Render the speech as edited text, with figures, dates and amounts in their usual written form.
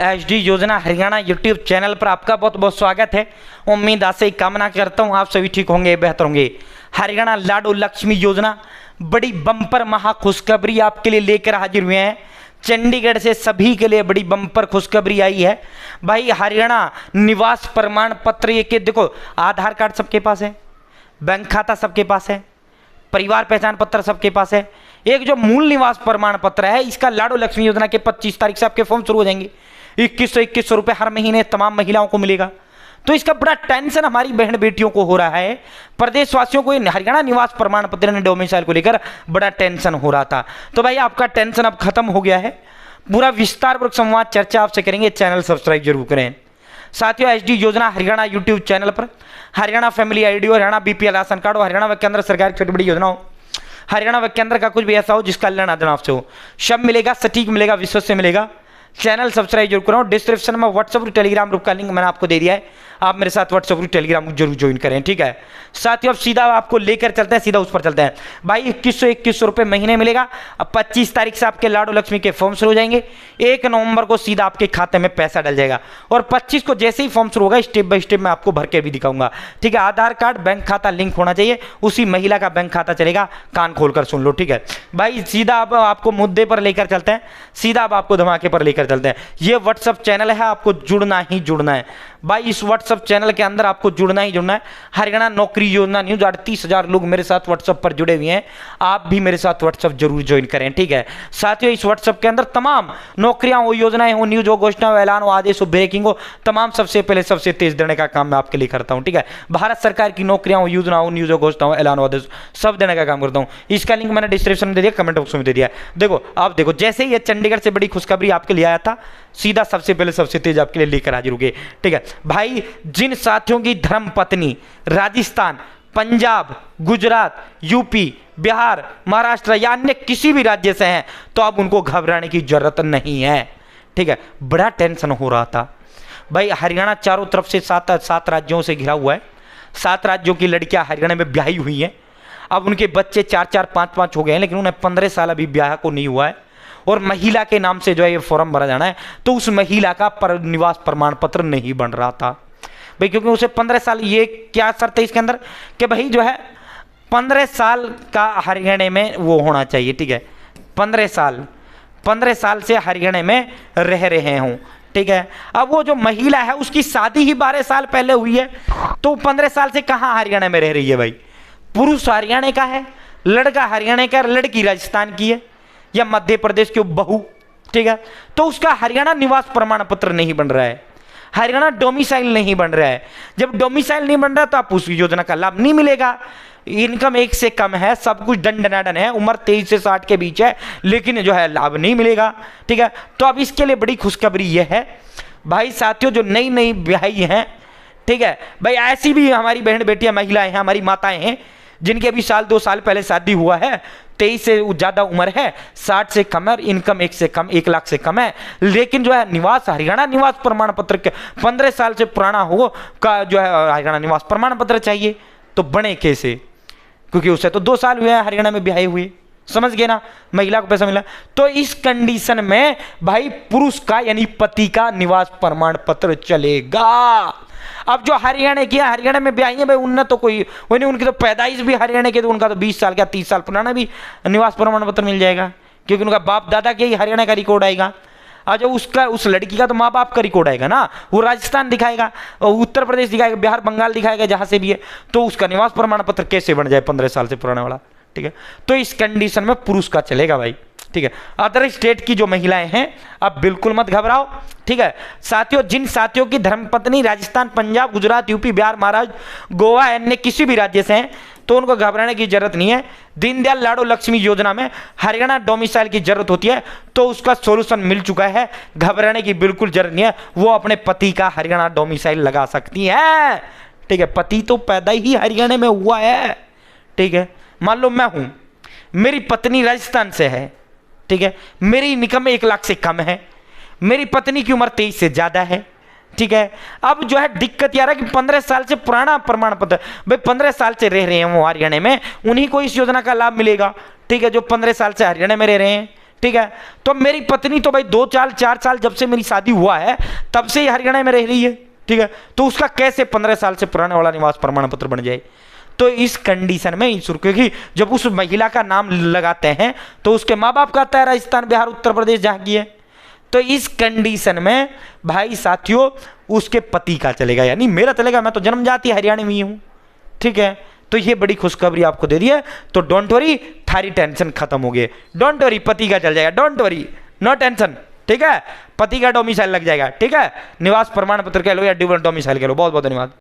HD योजना Haryana YouTube channel पर आपका बहुत बहुत स्वागत है। उम्मीद आशा कामना करता हूँ आप सभी ठीक होंगे, बेहतर होंगे। हरियाणा लाडो लक्ष्मी योजना बड़ी बम्पर महा खुशखबरी आपके लिए लेकर हाजिर हुए हैं। चंडीगढ़ से सभी के लिए बड़ी बम्पर खुशखबरी आई है भाई। हरियाणा निवास प्रमाण पत्र, ये कि देखो आधार कार्ड सबके पास है, बैंक खाता सबके पास है, परिवार पहचान पत्र सबके पास है। एक जो मूल निवास प्रमाण पत्र है इसका लाडो लक्ष्मी योजना के 25 तारीख से आपके फॉर्म शुरू हो जाएंगे। 2100 रुपये हर महीने तमाम महिलाओं को मिलेगा। तो इसका बड़ा टेंशन हमारी बहन बेटियों को हो रहा है। प्रदेशवासियों को हरियाणा निवास प्रमाण पत्र डोमिसाइल को लेकर बड़ा टेंशन हो रहा था। तो भाई आपका टेंशन अब खत्म हो गया है। पूरा विस्तारपूर्वक संवाद चर्चा आपसे करेंगे। चैनल सब्सक्राइब जरूर करें। साथियों, एचडी योजना हरियाणा यूट्यूब चैनल पर Haryana family ID, Haryana BPL ration card और हरियाणा व केंद्र सरकार की छोटी बड़ी योजना हो, हरियाणा व केंद्र का कुछ भी ऐसा हो जिसका लेना देना आपसे हो, सब मिलेगा, सटीक मिलेगा, विश्वस से मिलेगा। चैनल सब्सक्राइब जरूर करो। डिस्क्रिप्शन में व्हाट्सएप और टेलीग्राम ग्रुप का लिंक मैंने आपको दे दिया है, आप मेरे साथ व्हाट्सएप और टेलीग्राम जरूर ज्वाइन करें, ठीक है। साथियों, अब सीधा आपको लेकर चलते हैं, सीधा उस पर चलते हैं भाई। 2100 रुपये महीने मिलेगा। अब 25 तारीख से आपके लाडो लक्ष्मी के फॉर्म शुरू हो जाएंगे। 1 नवंबर को सीधा आपके खाते में पैसा डल जाएगा और 25 को जैसे ही फॉर्म शुरू होगा स्टेप बाय स्टेप मैं आपको भर के भी दिखाऊंगा, ठीक है। आधार कार्ड बैंक खाता लिंक होना चाहिए, उसी महिला का बैंक खाता चलेगा। कान खोलकर सुन लो, ठीक है भाई। सीधा अब आपको मुद्दे पर लेकर चलते हैं, सीधा अब आपको धमाके पर लेकर चलते हैं। ये व्हाट्सएप चैनल है, आपको जुड़ना ही जुड़ना है भाई। इस व्हाट्सएप चैनल के अंदर आपको जुड़ना ही जुड़ना है। हरियाणा नौकरी योजना न्यूज 38,000 लोग मेरे साथ व्हाट्सएप पर जुड़े हुए हैं, आप भी मेरे साथ व्हाट्सएप जरूर ज्वाइन करें, ठीक है। साथियों, इस व्हाट्सएप के अंदर तमाम नौकरियां हो, योजनाएं हो, न्यूज हो, घोषणा हो, ऐलान हो, आदेश हो, ब्रेकिंग हो, तमाम सबसे पहले सबसे तेज देने का काम मैं आपके लिए करता हूं, ठीक है। भारत सरकार की नौकरियां हो, योजना हो, न्यूज हो, घोषणा हो, ऐलान हो, आदेश सब देने का काम करता हूं। इसका लिंक मैंने डिस्क्रिप्शन में दे दिया, कमेंट बॉक्स में दे दिया। देखो आप देखो, जैसे ही ये चंडीगढ़ से बड़ी खुशखबरी आपके लिए आया था, सीधा सबसे पहले सबसे तेज आपके लिए लेकर हाजिर हो गए, ठीक है भाई। जिन साथियों की धर्मपत्नी राजस्थान, पंजाब, गुजरात, यूपी, बिहार, महाराष्ट्र या अन्य किसी भी राज्य से हैं तो अब उनको घबराने की जरूरत नहीं है, ठीक है। बड़ा टेंशन हो रहा था भाई। हरियाणा चारों तरफ से सात राज्यों से घिरा हुआ है। 7 राज्यों की लड़कियां हरियाणा में ब्याही हुई हैं। अब उनके बच्चे 4-4, 5-5 हो गए हैं, लेकिन उन्हें 15 साल अभी ब्याह को नहीं हुआ है। और महिला के नाम से जो है ये फॉर्म भरा जाना है, तो उस महिला का निवास प्रमाण पत्र नहीं बन रहा था भाई, क्योंकि उसे 15 साल, ये क्या शर्त है इसके अंदर कि भाई जो है 15 साल का हरियाणा में वो होना चाहिए, ठीक है। 15 साल से हरियाणा में रह रहे हों, ठीक है। अब वो जो महिला है उसकी शादी ही 12 साल पहले हुई है, तो 15 साल से कहाँ हरियाणा में रह रही है भाई। पुरुष हरियाणा का है, लड़का हरियाणा का, लड़की राजस्थान की है या मध्य प्रदेश की बहू, ठीक है। तो उसका हरियाणा निवास प्रमाण पत्र नहीं बन रहा है, हरियाणा डोमिसाइल नहीं बन रहा है। जब डोमिसाइल नहीं बन रहा तो आप उस योजना का लाभ नहीं मिलेगा। इनकम 1 से कम है, सब कुछ दंडनाडन है, उम्र 23 से 60 के बीच है, लेकिन जो है लाभ नहीं मिलेगा, ठीक है। तो अब इसके लिए बड़ी खुशखबरी यह है भाई साथियों, जो नई नई ब्याही हैं, ठीक है भाई, ऐसी भी हमारी बहन बेटियां, महिलाएं हैं, हमारी माताएं हैं जिनके अभी 1-2 साल पहले शादी हुआ है, 23 से ज़्यादा उम्र है, 60 से कम है और इनकम 1 से कम, 1 लाख से कम है, लेकिन जो है निवास हरियाणा निवास प्रमाण पत्र के 15 साल से पुराना हो का जो है हरियाणा निवास प्रमाण पत्र चाहिए। तो बने कैसे, क्योंकि उसे तो 2 साल हुए हैं हरियाणा में ब्याहे हुए, समझ गए ना, महिला को पैसा मिला। तो इस कंडीशन में भाई पुरुष का यानी पति का निवास प्रमाण पत्र चलेगा। अब जो हरियाणा की, हरियाणा में ब्याही है भाई, उनने तो कोई वो नहीं, उनकी तो पैदाइश भी हरियाणा के, तो उनका तो 20 साल का 30 साल पुराना भी निवास प्रमाण पत्र मिल जाएगा, क्योंकि उनका बाप दादा के ही हरियाणा का रिकॉर्ड आएगा। और जो उसका, उस लड़की का तो माँ बाप का रिकॉर्ड आएगा ना, वो राजस्थान दिखाएगा, उत्तर प्रदेश दिखाएगा, बिहार बंगाल दिखाएगा, जहाँ से भी है, तो उसका निवास प्रमाण पत्र कैसे बन जाए 15 साल से पुराना वाला, ठीक है। तो इस कंडीशन में पुरुष का चलेगा भाई, ठीक है। अदर स्टेट की जो महिलाएं हैं अब बिल्कुल मत घबराओ, ठीक है। साथियों, जिन साथियों की धर्मपत्नी राजस्थान, पंजाब, गुजरात, यूपी, बिहार, महाराष्ट्र, गोवा, अन्य किसी भी राज्य से हैं तो उनको घबराने की जरूरत नहीं है। दीनदयाल लाडो लक्ष्मी योजना में हरियाणा डोमिसाइल की जरूरत होती है, तो उसका सोल्यूशन मिल चुका है, घबराने की बिल्कुल जरूरत नहीं है। वो अपने पति का हरियाणा डोमिसाइल लगा सकती है, ठीक है। पति तो पैदा ही हरियाणा में हुआ है, ठीक है। मान लो मैं हूं, मेरी पत्नी राजस्थान से है, ठीक है, मेरी इनकम 1 लाख से कम है, मेरी पत्नी की उम्र 23 से ज्यादा है, ठीक है। अब जो है दिक्कत यार है कि 15 साल से पुराना प्रमाण पत्र, भाई 15 साल से रह रहे हैं वो हरियाणा में, उन्हीं को इस योजना का लाभ मिलेगा, ठीक है, जो 15 साल से हरियाणा में रह रहे हैं, ठीक है। तो मेरी पत्नी तो भाई 2 4 साल जब से मेरी शादी हुआ है तब से ही हरियाणा में रह रही है, ठीक है। तो उसका कैसे 15 साल से पुराने वाला निवास प्रमाण पत्र बन जाए? तो इस कंडीशन में क्योंकि जब उस महिला का नाम लगाते हैं तो उसके माँ बाप का आता है राजस्थान, बिहार, उत्तर प्रदेश जहां की है। तो इस कंडीशन में भाई साथियों उसके पति का चलेगा, यानी मेरा चलेगा, मैं तो जन्मजाति हरियाणा में ही हूं, ठीक है। तो ये बड़ी खुशखबरी आपको दे दी है। तो डोंट वरी, थारी टेंशन खत्म हो गई। डोंट वरी, पति का चल जाएगा, डोंट वरी, नो टेंशन, ठीक है। पति का डोमिसाइल लग जाएगा, ठीक है। निवास प्रमाण पत्र कह लो या डोमिसाइल कह लो। बहुत बहुत धन्यवाद।